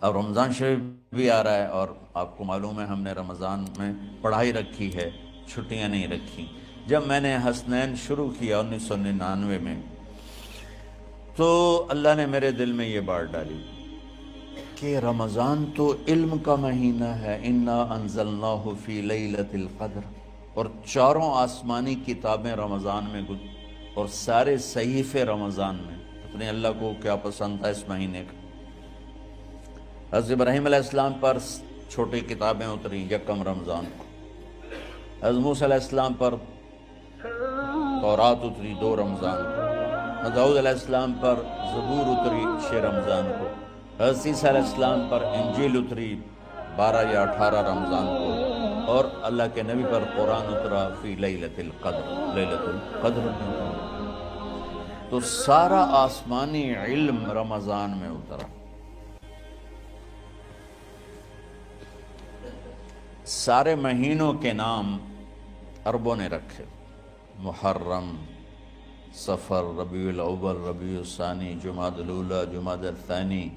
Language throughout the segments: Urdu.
اب رمضان شریف بھی آ رہا ہے، اور آپ کو معلوم ہے ہم نے رمضان میں پڑھائی رکھی ہے، چھٹیاں نہیں رکھی۔ جب میں نے حسنین شروع کیا 1999 میں، تو اللہ نے میرے دل میں یہ بات ڈالی کہ رمضان تو علم کا مہینہ ہے، انا انزلناہ فی لیلۃ القدر، اور چاروں آسمانی کتابیں رمضان میں اور سارے صحیفے رمضان میں۔ اپنے اللہ کو کیا پسند تھا اس مہینے کا؟ حضرت ابراہیم علیہ السلام پر چھوٹی کتابیں اتری یکم رمضان کو، حضرت موسیٰ علیہ السلام پر تورات اتری 2 رمضان کو، حضرت داؤد علیہ السلام پر زبور اتری 6 رمضان کو، حضرت عیسیٰ علیہ السلام پر انجیل اتری 12 یا 18 رمضان کو، اور اللہ کے نبی پر قرآن اترا فی لیلۃ القدر، لیلۃ القدر میں اترا۔ تو سارا آسمانی علم رمضان میں اترا۔ سارے مہینوں کے نام عربوں نے رکھے، محرم، صفر، ربیع الاول، ربیع الثانی، جمادی الاولی، جمادی الثانی،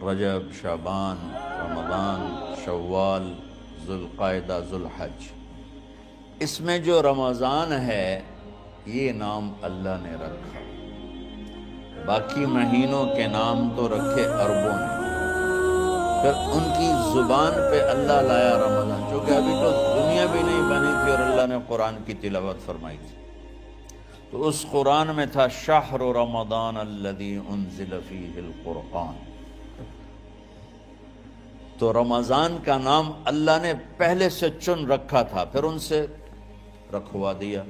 رجب، شعبان، رمضان، شوال، ذوالقعدہ، ذوالحج۔ اس میں جو رمضان ہے یہ نام اللہ نے رکھا، باقی مہینوں کے نام تو رکھے عربوں نے۔ پھر ان کی زبان پہ اللہ لایا رمضان، چونکہ ابھی تو دنیا بھی نہیں بنی تھی اور اللہ نے قرآن کی تلاوت فرمائی تھی، تو اس قرآن میں تھا شہر رمضان الذی انزل فیہ القرآن۔ تو رمضان کا نام اللہ نے پہلے سے چن رکھا تھا، پھر ان سے رکھوا دیا۔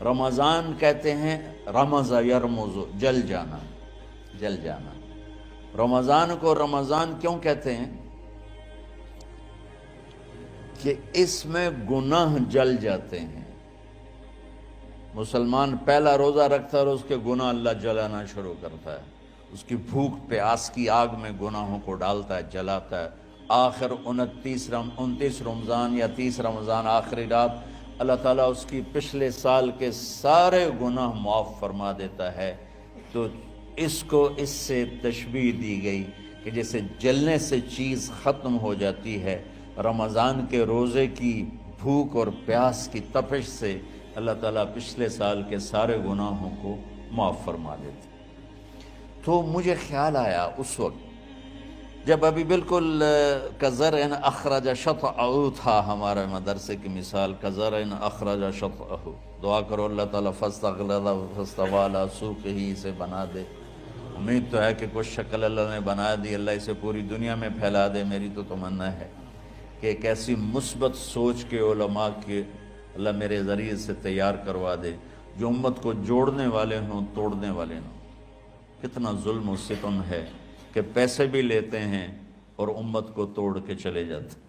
رمضان کہتے ہیں رمض یرمض، جل جانا، جل جانا۔ رمضان کو رمضان کیوں کہتے ہیں؟ کہ اس میں گناہ جل جاتے ہیں۔ مسلمان پہلا روزہ رکھتا ہے اور اس کے گناہ اللہ جلانا شروع کرتا ہے، اس کی بھوک پیاس کی آگ میں گناہوں کو ڈالتا ہے، جلاتا ہے۔ آخر 29 رمضان یا 30 رمضان آخری رات اللہ تعالیٰ اس کی پچھلے سال کے سارے گناہ معاف فرما دیتا ہے۔ تو اس کو اس سے تشبیہ دی گئی کہ جیسے جلنے سے چیز ختم ہو جاتی ہے، رمضان کے روزے کی بھوک اور پیاس کی تپش سے اللہ تعالیٰ پچھلے سال کے سارے گناہوں کو معاف فرما دیتے۔ تو مجھے خیال آیا اس وقت جب ابھی بالکل کزرع اخرج شطأہ تھا، ہمارے مدرسے کی مثال کزرع اخرج شطأہ، دعا کرو اللہ تعالیٰ فاستغلظ فاستوی علی سوقہ اسے بنا دے۔ امید تو ہے کہ کچھ شکل اللہ نے بنا دی، اللہ اسے پوری دنیا میں پھیلا دے۔ میری تو تمنا ہے کہ ایک ایسی مثبت سوچ کے علماء کے اللہ میرے ذریعے سے تیار کروا دے جو امت کو جوڑنے والے ہوں، توڑنے والے ہوں۔ کتنا ظلم و ستم ہے کہ پیسے بھی لیتے ہیں اور امت کو توڑ کے چلے جاتے۔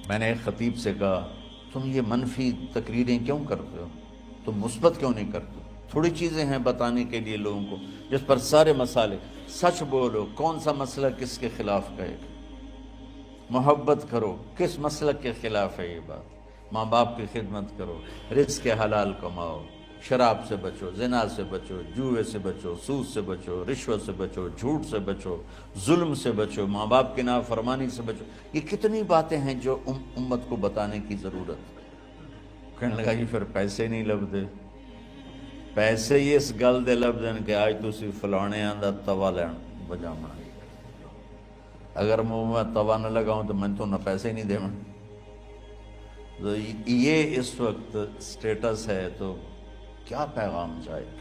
میں نے ایک خطیب سے کہا تم یہ منفی تقریریں کیوں کرتے ہو، تم مثبت کیوں نہیں کرتے؟ تھوڑی چیزیں ہیں بتانے کے لیے لوگوں کو جس پر سارے مسئلے، سچ بولو، کون سا مسئلہ کس کے خلاف کہے گا، محبت کرو، کس مسلک کے خلاف ہے یہ بات، ماں باپ کی خدمت کرو، رزق حلال کماؤ، شراب سے بچو، زنا سے بچو، جوئے سے بچو، سود سے بچو، رشوت سے بچو، جھوٹ سے بچو، ظلم سے بچو، ماں باپ کی نافرمانی سے بچو۔ یہ کتنی باتیں ہیں جو امت کو بتانے کی ضرورت ہے۔ کہنے لگا یہ پھر پیسے نہیں لبدے، پیسے ہی اس گل دے لبدے کہ آج تسی فلانے آندہ توا لین بجامنا، اگر میں توا نہ لگاؤں تو میں تو نہ پیسے نہیں دے میں۔ تو یہ اس وقت سٹیٹس ہے، تو کیا پیغام جائے گا؟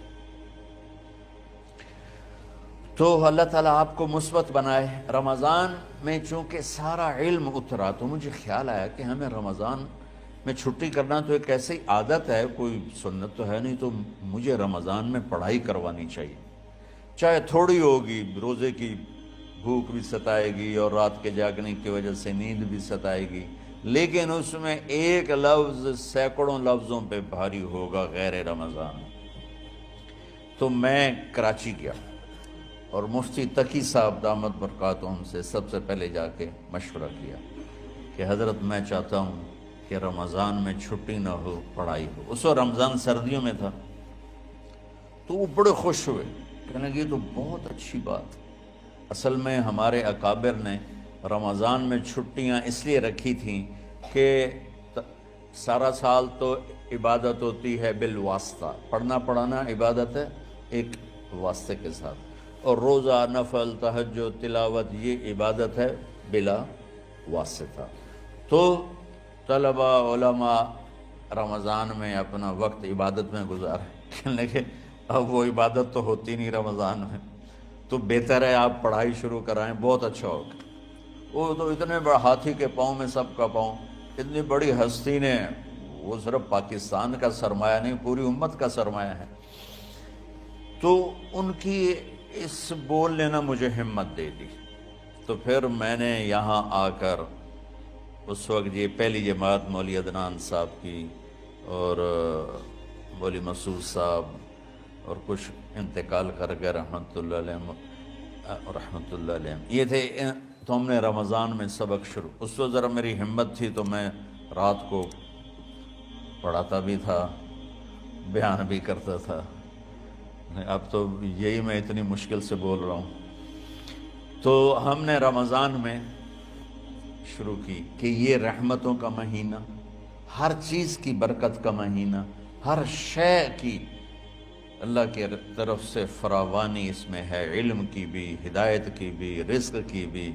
تو اللہ تعالیٰ آپ کو مثبت بنائے۔ رمضان میں چونکہ سارا علم اترا تو مجھے خیال آیا کہ ہمیں رمضان میں چھٹی کرنا تو ایک ایسی عادت ہے، کوئی سنت تو ہے نہیں، تو مجھے رمضان میں پڑھائی کروانی چاہیے، چاہے تھوڑی ہوگی، روزے کی بھوک بھی ستائے گی اور رات کے جاگنے کی وجہ سے نیند بھی ستائے گی، لیکن اس میں ایک لفظ سینکڑوں لفظوں پہ بھاری ہوگا غیر رمضان۔ تو میں کراچی گیا اور مفتی تقی صاحب دامت برکاتہم سے سب سے پہلے جا کے مشورہ کیا کہ حضرت میں چاہتا ہوں کہ رمضان میں چھٹی نہ ہو، پڑھائی ہو۔ اس وقت رمضان سردیوں میں تھا، تو وہ بڑے خوش ہوئے، کہنے لگے یہ تو بہت اچھی بات۔ اصل میں ہمارے اکابر نے رمضان میں چھٹیاں اس لیے رکھی تھیں کہ سارا سال تو عبادت ہوتی ہے بالواسطہ، پڑھنا پڑھانا عبادت ہے ایک واسطے کے ساتھ، اور روزہ، نفل، تہجد، تلاوت یہ عبادت ہے بلا واسطہ۔ تو طلبہ علماء رمضان میں اپنا وقت عبادت میں گزارے، کہنے لگے اب وہ عبادت تو ہوتی نہیں رمضان میں، تو بہتر ہے آپ پڑھائی شروع کرائیں، بہت اچھا ہوگا۔ وہ تو اتنے بڑے ہاتھی کے پاؤں میں سب کا پاؤں، اتنی بڑی ہستی نے، وہ صرف پاکستان کا سرمایہ نہیں پوری امت کا سرمایہ ہے، تو ان کی اس بول نے نا مجھے ہمت دے دی۔ تو پھر میں نے یہاں آ کر اس وقت یہ پہلی جماعت مولوی عدنان صاحب کی اور مولوی مسعود صاحب اور کچھ انتقال کر گئے رحمۃ اللہ علیہ، یہ تھے، تو ہم نے رمضان میں سبق شروع، اس وقت ذرا میری ہمت تھی تو میں رات کو پڑھاتا بھی تھا، بیان بھی کرتا تھا، اب تو یہی میں اتنی مشکل سے بول رہا ہوں۔ تو ہم نے رمضان میں شروع کی کہ یہ رحمتوں کا مہینہ، ہر چیز کی برکت کا مہینہ، ہر شے کی اللہ کی طرف سے فراوانی اس میں ہے، علم کی بھی، ہدایت کی بھی، رزق کی بھی۔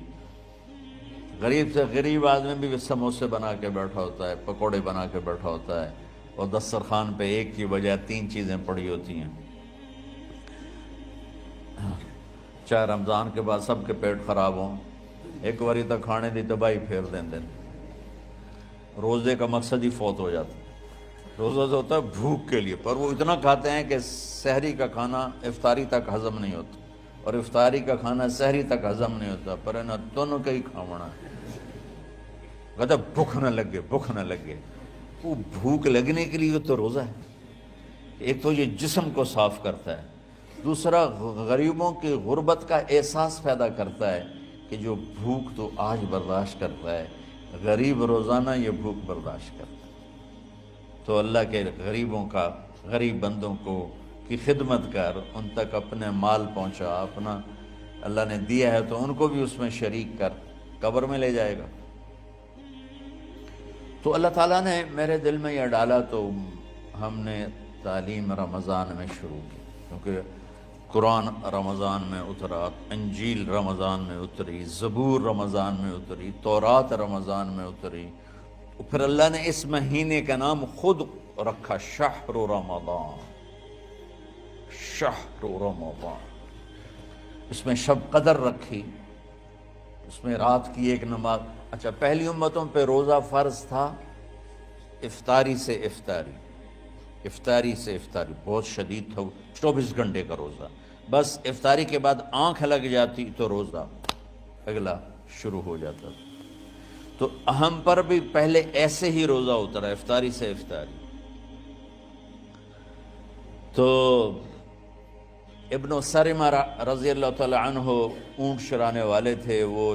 غریب سے غریب آدمی بھی سموسے بنا کے بیٹھا ہوتا ہے، پکوڑے بنا کے بیٹھا ہوتا ہے، اور دسترخوان پہ ایک کی بجائے 3 چیزیں پڑی ہوتی ہیں۔ چاہے رمضان کے بعد سب کے پیٹ خراب ہوں، ایک باری تک کھانے دی تباہی پھیر دیں۔ روزے کا مقصد ہی فوت ہو جاتا ہے۔ روزہ تو ہوتا ہے بھوک کے لیے، پر وہ اتنا کھاتے ہیں کہ سحری کا کھانا افطاری تک ہضم نہیں ہوتا، اور افطاری کا کھانا سحری تک ہضم نہیں ہوتا، پر انہیں دونوں کا ہی کھاونا ہے۔ کہتا بھوک نہ لگے، بھوک نہ لگے۔ وہ بھوک لگنے کے لیے تو روزہ ہے۔ ایک تو یہ جسم کو صاف کرتا ہے، دوسرا غریبوں کی غربت کا احساس پیدا کرتا ہے کہ جو بھوک تو آج برداشت کرتا ہے، غریب روزانہ یہ بھوک برداشت کرتا ہے۔ تو اللہ کے غریبوں کا، غریب بندوں کو کی خدمت کر، ان تک اپنے مال پہنچا، اپنا اللہ نے دیا ہے تو ان کو بھی اس میں شریک کر، قبر میں لے جائے گا۔ تو اللہ تعالیٰ نے میرے دل میں یہ ڈالا، تو ہم نے تعلیم رمضان میں شروع کی، کیونکہ قرآن رمضان میں اترا، انجیل رمضان میں اتری، زبور رمضان میں اتری، تورات رمضان میں اتری۔ پھر اللہ نے اس مہینے کا نام خود رکھا شہر رمضان، شہر رمضان۔ اس میں شب قدر رکھی، اس میں رات کی ایک نماز۔ اچھا، پہلی امتوں پہ روزہ فرض تھا افطاری سے افطاری، افطاری سے افطاری، بہت شدید تھا، 24 گھنٹے کا روزہ۔ بس افطاری کے بعد آنکھ لگ جاتی تو روزہ اگلا شروع ہو جاتا تھا۔ تو ہم پر بھی پہلے ایسے ہی روزہ اترا، افطاری سے افطاری۔ تو ابن سرمہ رضی اللہ تعالی عنہ اونٹ چرانے والے تھے، وہ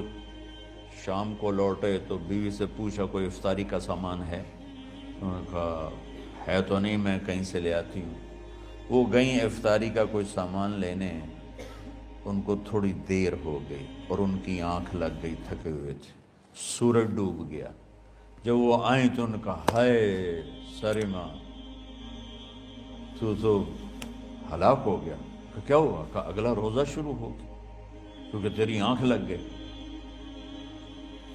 شام کو لوٹے تو بیوی سے پوچھا کوئی افطاری کا سامان ہے؟ انہوں نے کہا ہے تو نہیں، میں کہیں سے لے آتی ہوں۔ وہ گئیں افطاری کا کوئی سامان لینے، ان کو تھوڑی دیر ہو گئی اور ان کی آنکھ لگ گئی، تھکے ہوئے تھے، سورج ڈوب گیا۔ جب وہ آئیں تو ان کا ہائے سرمہ تو ہلاک ہو گیا۔ کہ کیا ہوا؟ کہ اگلا روزہ شروع ہو گیا کیونکہ تیری آنکھ لگ گئی۔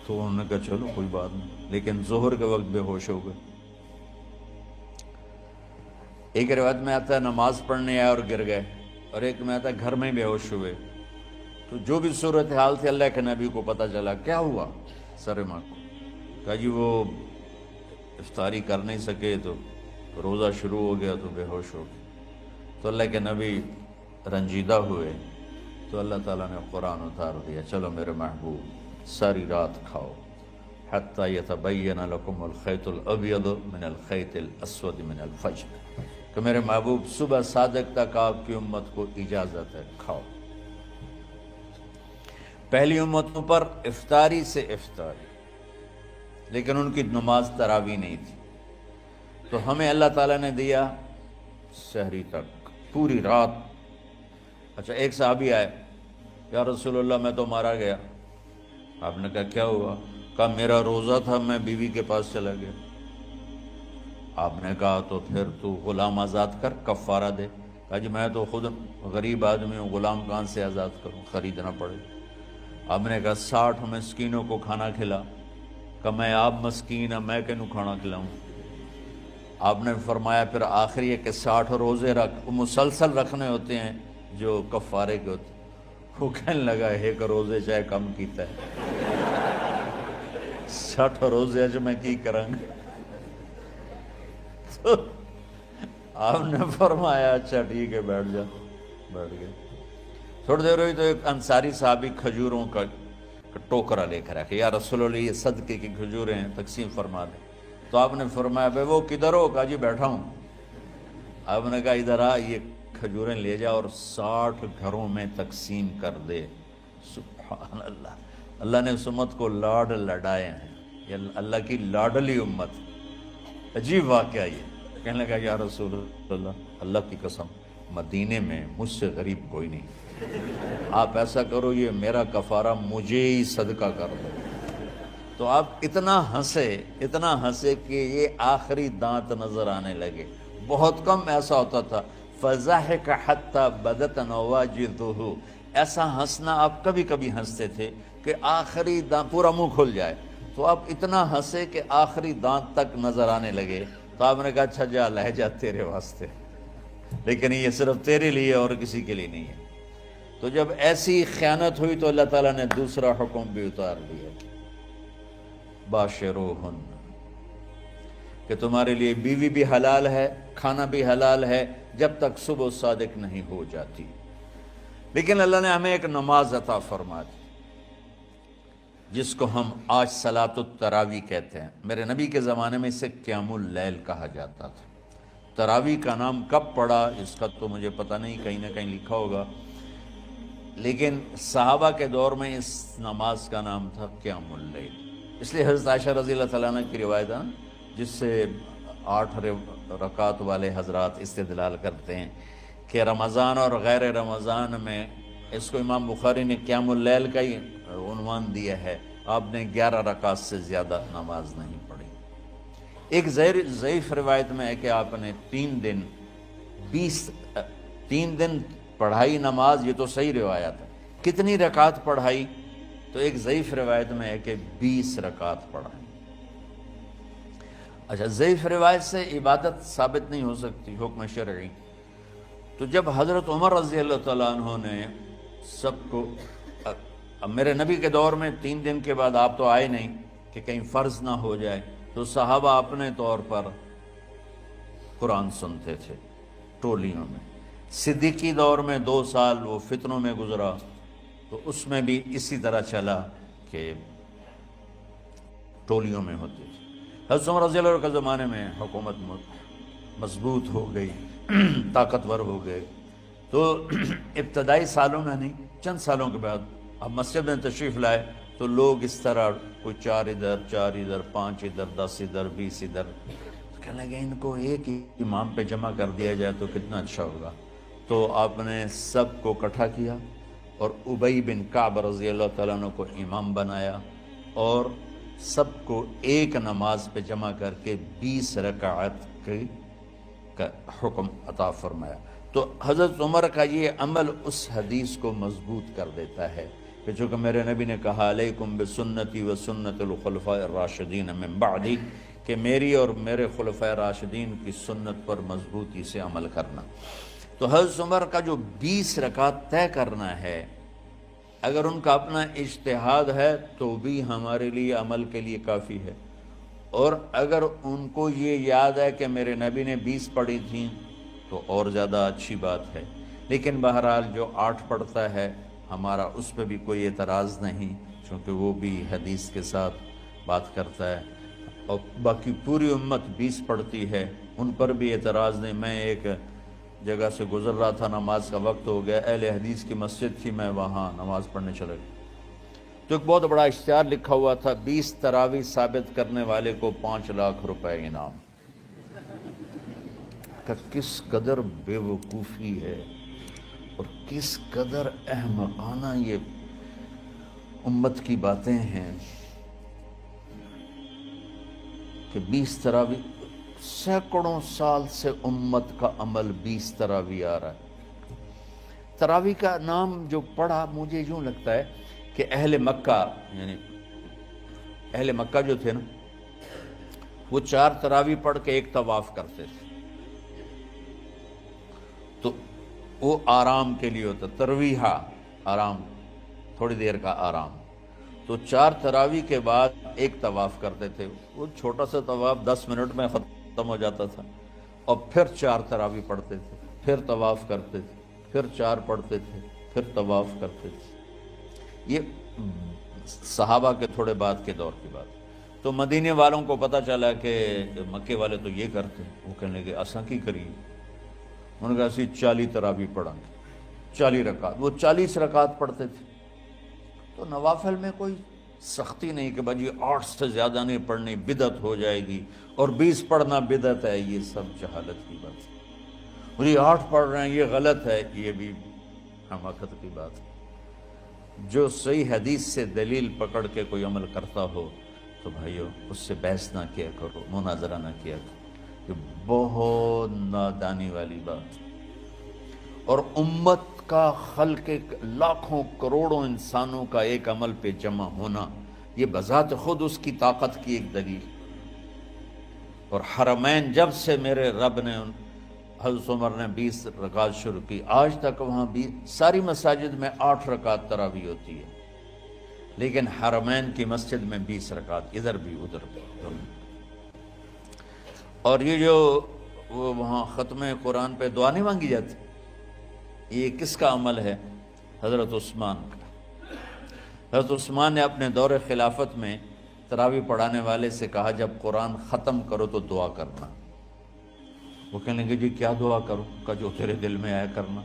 تو انہوں نے کہا چلو کوئی بات نہیں، لیکن ظہر کے وقت بے ہوش ہو گئے۔ ایک روایت میں آتا ہے نماز پڑھنے آئے اور گر گئے، اور ایک میں آتا ہے گھر میں بے ہوش ہوئے۔ تو جو بھی صورتحال تھی اللہ کے نبی کو پتہ چلا۔ کیا ہوا سرمہ کو؟ کہا جی وہ افطاری کر نہیں سکے تو روزہ شروع ہو گیا تو بے ہوش ہو گئے۔ تو اللہ کے نبی رنجیدہ ہوئے، تو اللہ تعالیٰ نے قرآن اتار دیا، چلو میرے محبوب ساری رات کھاؤ، حتیٰ یتبین لکم الخیط الابیض من الخیط الاسود من الفجر، کہ میرے محبوب صبح صادق تک آپ کی امت کو اجازت ہے، کھاؤ۔ پہلی امتوں پر افطاری سے افطاری، لیکن ان کی نماز تراویح نہیں تھی، تو ہمیں اللہ تعالیٰ نے دیا سحری تک، پوری رات. اچھا ایک صحابی آئے, یا رسول اللہ میں تو مارا گیا. آپ نے کہا کیا ہوا؟ کہا میرا روزہ تھا, میں بیوی کے پاس چلا گیا. آپ نے کہا تو پھر تو غلام آزاد کر, کفارہ دے. کہا جی میں تو خود غریب آدمی ہوں, غلام کہاں سے آزاد کروں, خریدنا پڑے. آپ نے کہا 60 مسکینوں کو کھانا کھلا. کہ میں آپ مسکین ہوں, میں کینوں کھانا کھلاؤں؟ آپ نے فرمایا پھر آخری ہے کہ 60 روزے رکھ, وہ مسلسل رکھنے ہوتے ہیں جو کفارے کے ہوتے ہیں. وہ کہنے لگا ایک روزے چاہے کم کیتا ہے, 60 روزے اج میں کی کروں گا. تو آپ نے فرمایا اچھا ٹھیک ہے بیٹھ جا. بیٹھ گئے. تھوڑی دیر ہوئی تو ایک انصاری صحابی کھجوروں کا ٹوکرا لے کر آیا, یا رسول اللہ یہ صدقے کی کھجوریں ہیں, تقسیم فرما دیں. تو آپ نے فرمایا بھائی وہ کدھر ہو؟ کہا جی بیٹھا ہوں. آپ نے کہا ادھر آ, یہ کھجوریں لے جا اور 60 گھروں میں تقسیم کر دے. سبحان اللہ, اللہ نے اس امت کو لاڈ لڈائے ہیں, یہ اللہ کی لاڈلی امت. عجیب واقعہ یہ. کہنے لگا یا رسول اللہ کی قسم مدینے میں مجھ سے غریب کوئی نہیں, آپ ایسا کرو یہ میرا کفارہ مجھے ہی صدقہ کر دو. تو آپ اتنا ہنسے کہ یہ آخری دانت نظر آنے لگے. بہت کم ایسا ہوتا تھا. فَضَحِكَ حَتَّى بَدَتْ نَوَاجِذُهُ, ایسا ہنسنا آپ کبھی کبھی ہنستے تھے کہ آخری دانت پورا منہ کھل جائے. تو آپ اتنا ہنسے کہ آخری دانت تک نظر آنے لگے. تو آپ نے کہا اچھا جا لے جا تیرے واسطے, لیکن یہ صرف تیرے لیے اور کسی کے لیے نہیں ہے. تو جب ایسی خیانت ہوئی تو اللہ تعالیٰ نے دوسرا حکم بھی اتار دیا, باشروہن, کہ تمہارے لیے بیوی بھی حلال ہے, کھانا بھی حلال ہے جب تک صبح صادق نہیں ہو جاتی. لیکن اللہ نے ہمیں ایک نماز عطا فرما دی جس کو ہم آج صلاۃ التراویح کہتے ہیں. میرے نبی کے زمانے میں اسے قیام اللیل کہا جاتا تھا. تراویح کا نام کب پڑا اس کا تو مجھے پتہ نہیں, کہیں نہ کہیں لکھا ہوگا, لیکن صحابہ کے دور میں اس نماز کا نام تھا قیام اللیل. اس لیے حضرت عائشہ رضی اللہ تعالیٰ عنہ کی روایت ہے جس سے 8 رکعت والے حضرات استدلال کرتے ہیں کہ رمضان اور غیر رمضان میں, اس کو امام بخاری نے قیام اللیل کا ہی عنوان دیا ہے, آپ نے 11 رکعت سے زیادہ نماز نہیں پڑھی. ایک ضعیف روایت میں ہے کہ آپ نے 3 دن پڑھائی نماز, یہ تو صحیح روایت ہے. کتنی رکعت پڑھائی؟ تو ایک ضعیف روایت میں ہے کہ 20 رکعت پڑھائی. اچھا ضعیف روایت سے عبادت ثابت نہیں ہو سکتی حکم شرعی. تو جب حضرت عمر رضی اللہ تعالیٰ عنہ نے سب کو, اب میرے نبی کے دور میں 3 دن کے بعد آپ تو آئے نہیں کہ کہیں فرض نہ ہو جائے, تو صحابہ اپنے طور پر قرآن سنتے تھے ٹولیوں میں. صدیقی دور میں 2 سال وہ فتنوں میں گزرا, تو اس میں بھی اسی طرح چلا کہ ٹولیوں میں ہوتے تھے. حضرت عمر رضی اللہ عنہ کے زمانے میں حکومت مضبوط ہو گئی, طاقتور ہو گئے. تو ابتدائی سالوں میں نہیں, چند سالوں کے بعد اب مسجد میں تشریف لائے تو لوگ اس طرح کوئی 4 ادھر 4 ادھر 5 ادھر 10 ادھر 20 ادھر, کہنے لگے ان کو ایک ہی امام پہ جمع کر دیا جائے تو کتنا اچھا ہوگا. تو آپ نے سب کو اکٹھا کیا اور ابی بن کعب رضی اللہ تعالیٰ عنہ کو امام بنایا اور سب کو ایک نماز پہ جمع کر کے 20 رکعت کا حکم عطا فرمایا. تو حضرت عمر کا یہ عمل اس حدیث کو مضبوط کر دیتا ہے کہ چونکہ میرے نبی نے کہا علیکم بسنتی و سنت الخلفاء الراشدین من بعدی, کہ میری اور میرے خلفاء راشدین کی سنت پر مضبوطی سے عمل کرنا. تو حضرت عمر کا جو 20 رکعت طے کرنا ہے, اگر ان کا اپنا اجتہاد ہے تو بھی ہمارے لیے عمل کے لیے کافی ہے, اور اگر ان کو یہ یاد ہے کہ میرے نبی نے 20 پڑھی تھیں تو اور زیادہ اچھی بات ہے. لیکن بہرحال جو 8 پڑھتا ہے ہمارا اس پہ بھی کوئی اعتراض نہیں, چونکہ وہ بھی حدیث کے ساتھ بات کرتا ہے, اور باقی پوری امت 20 پڑھتی ہے ان پر بھی اعتراض نہیں. میں ایک جگہ سے گزر رہا تھا, نماز کا وقت ہو گیا, اہل حدیث کی مسجد تھی, میں وہاں نماز پڑھنے چلا گیا تو ایک بہت بڑا اشتہار لکھا ہوا تھا, 20 تراویح ثابت کرنے والے کو 5 لاکھ روپے انعام. کہ کس قدر بے وقوفی ہے اور کس قدر احمقانہ یہ امت کی باتیں ہیں کہ 20 تراویح، سینکڑوں سال سے امت کا عمل 20 تراویح آ رہا ہے۔ تراویح کا نام جو پڑھا مجھے یوں لگتا ہے کہ اہل مکہ، یعنی اہل مکہ جو تھے نا، وہ 4 تراویح پڑھ کے ایک طواف کرتے تھے، تو وہ آرام کے لیے ہوتا، ترویحہ آرام، تھوڑی دیر کا آرام، تو 4 تراویح کے بعد ایک طواف کرتے تھے۔ وہ چھوٹا سا طواف 10 منٹ میں ختم ہو جاتا تھا، اور پھر 4 تراویح پڑھتے تھے، پھر طواف کرتے تھے، پھر 4 پڑھتے تھے، پھر طواف کرتے تھے۔ یہ صحابہ کے تھوڑے بعد کے دور کی بات۔ تو مدینے والوں کو پتہ چلا کہ مکے والے تو یہ کرتے ہیں، وہ کہنے لگے اساں کی کریے؟ انہوں نے کہا اسی 40 تراویح پڑھیں گے، 40 رکعت۔ وہ 40 رکعت پڑھتے تھے۔ تو نوافل میں کوئی سختی نہیں کہ بھائی 8 سے زیادہ نہیں پڑھنی، بدعت ہو جائے گی، اور 20 پڑھنا بدعت ہے، یہ سب جہالت کی بات ہے۔ اور یہ 8 پڑھ رہے ہیں یہ غلط ہے، یہ بھی حماقت کی بات ہے۔ جو صحیح حدیث سے دلیل پکڑ کے کوئی عمل کرتا ہو تو بھائیو اس سے بحث نہ کیا کرو، مناظرہ نہ کیا کرو، یہ بہت نادانی والی بات۔ اور امت کا خلق لاکھوں کروڑوں انسانوں کا ایک عمل پہ جمع ہونا، یہ بذات خود اس کی طاقت کی ایک دلیل۔ اور حرمین جب سے میرے رب نے، حضرت عمر نے 20 رکعت شروع کی، آج تک وہاں بھی ساری مساجد میں 8 رکعت تراویح ہوتی ہے، لیکن حرمین کی مسجد میں 20 رکعت، ادھر بھی ادھر بھی۔ اور یہ جو وہ وہاں ختم قرآن پہ دعا نہیں مانگی جاتی، یہ کس کا عمل ہے؟ حضرت عثمان کا۔ حضرت عثمان نے اپنے دور خلافت میں تراویح پڑھانے والے سے کہا جب قرآن ختم کرو تو دعا کرنا۔ وہ کہنے لگے جی کیا دعا کروں؟ کہ جو تیرے دل میں آیا کرنا۔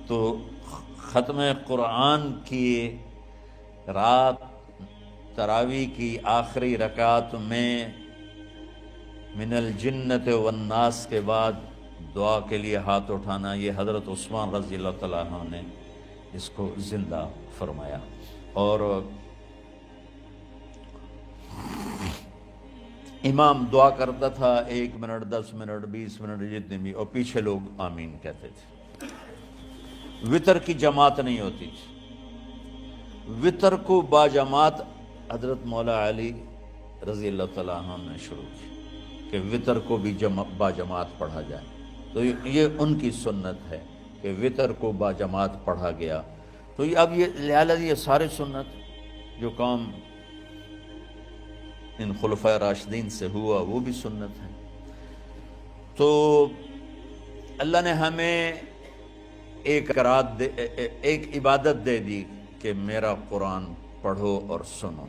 تو ختم قرآن کی رات تراویح کی آخری رکعت میں من الجنت والناس کے بعد دعا کے لیے ہاتھ اٹھانا، یہ حضرت عثمان رضی اللہ تعالیٰ عنہ نے اس کو زندہ فرمایا۔ اور امام دعا کرتا تھا 1 منٹ، 10 منٹ، 20 منٹ، جتنے بھی، اور پیچھے لوگ آمین کہتے تھے۔ وطر کی جماعت نہیں ہوتی تھی، وطر کو باجماعت حضرت مولا علی رضی اللہ تعالیٰ عنہ نے شروع کی کہ وطر کو بھی باجماعت پڑھا جائے۔ تو یہ ان کی سنت ہے کہ وطر کو باجماعت پڑھا گیا۔ تو اب یہ لہٰذا یہ سارے سنت جو کام ان خلفۂ راشدین سے ہوا وہ بھی سنت ہے۔ تو اللہ نے ہمیں ایک عبادت دے دی کہ میرا قرآن پڑھو اور سنو۔